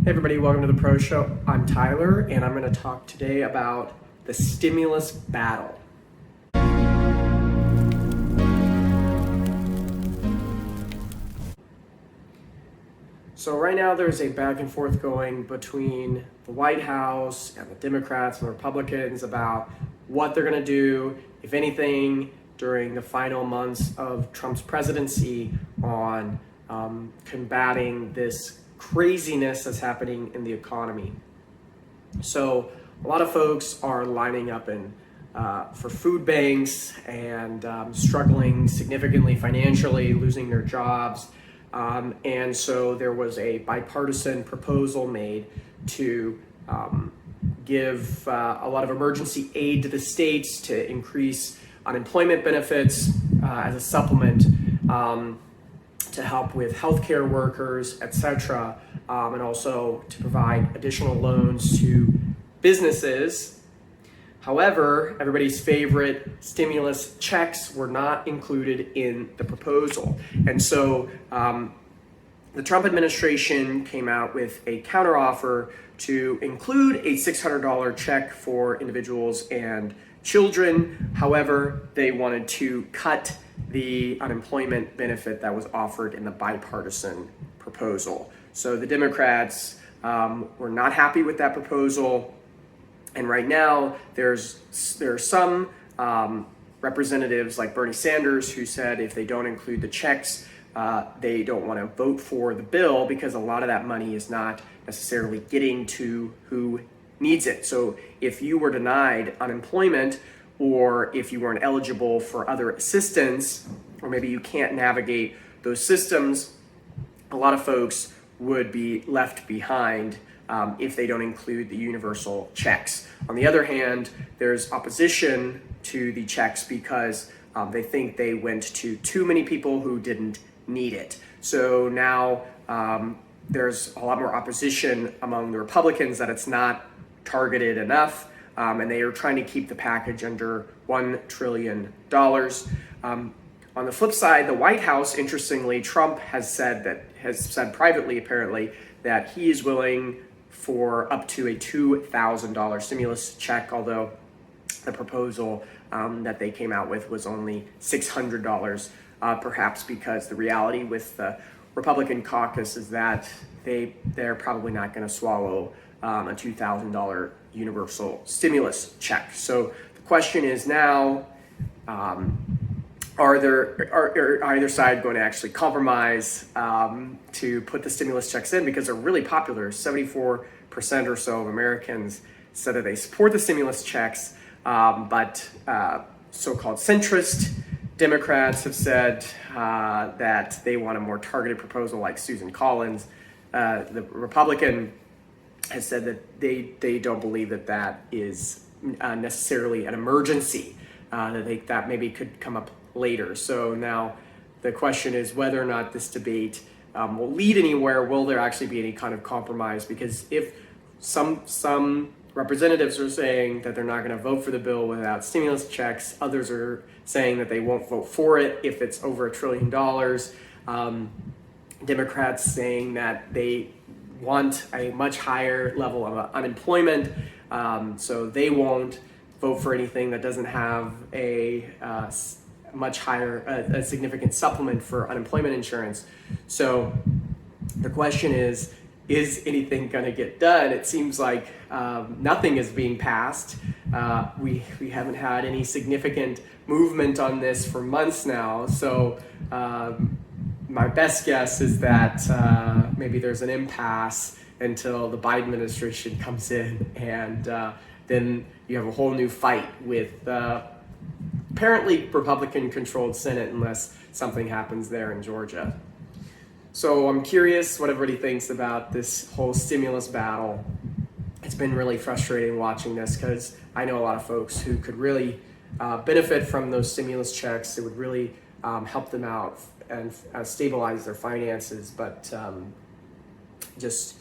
Hey everybody, welcome to the Pro Show. I'm Tyler, and I'm going to talk today about the stimulus battle. So right now there's a back and forth going between the White House and the Democrats and the Republicans about what they're going to do, if anything, during the final months of Trump's presidency on combating this craziness that's happening in the economy. So a lot of folks are lining up for food banks and struggling significantly financially, losing their jobs. And so there was a bipartisan proposal made to give a lot of emergency aid to the states to increase unemployment benefits as a supplement to help with healthcare workers, etc., and also to provide additional loans to businesses. However, everybody's favorite stimulus checks were not included in the proposal. And so the Trump administration came out with a counteroffer to include a $600 check for individuals and children. However, they wanted to cut the unemployment benefit that was offered in the bipartisan proposal. So the Democrats were not happy with that proposal. And right now, there are some representatives like Bernie Sanders who said if they don't include the checks, they don't want to vote for the bill because a lot of that money is not necessarily getting to who needs it. So if you were denied unemployment, or if you weren't eligible for other assistance, or maybe you can't navigate those systems, a lot of folks would be left behind if they don't include the universal checks. On the other hand, there's opposition to the checks because they think they went to too many people who didn't need it. So now there's a lot more opposition among the Republicans that it's not targeted enough, and they are trying to keep the package under $1 trillion. On the flip side, the White House, interestingly, Trump has said privately, apparently, that he is willing for up to a $2,000 stimulus check, although the proposal that they came out with was only $600, perhaps because the reality with the Republican caucus is that they're probably not going to swallow a $2,000 universal stimulus check. So the question is now, are either side going to actually compromise to put the stimulus checks in, because they're really popular. 74% or so of Americans said that they support the stimulus checks, but so-called centrist Democrats have said that they want a more targeted proposal like Susan Collins. The Republican has said that they don't believe that is necessarily an emergency, that maybe could come up later. So now the question is whether or not this debate will lead anywhere. Will there actually be any kind of compromise? Because if some representatives are saying that they're not going to vote for the bill without stimulus checks, others are saying that they won't vote for it if it's over $1 trillion. Democrats saying that they want a much higher level of unemployment, so they won't vote for anything that doesn't have a much higher, a significant supplement for unemployment insurance. So the question is anything going to get done? It seems like nothing is being passed. We haven't had any significant movement on this for months now. So my best guess is that maybe there's an impasse until the Biden administration comes in, and then you have a whole new fight with apparently Republican-controlled Senate unless something happens there in Georgia. So I'm curious what everybody thinks about this whole stimulus battle. It's been really frustrating watching this because I know a lot of folks who could really benefit from those stimulus checks. It would really help them out and stabilize their finances, but just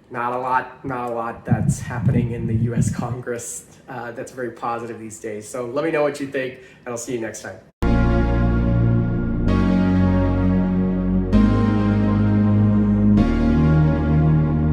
not a lot that's happening in the U.S. Congress that's very positive these days. So let me know what you think, and I'll see you next time.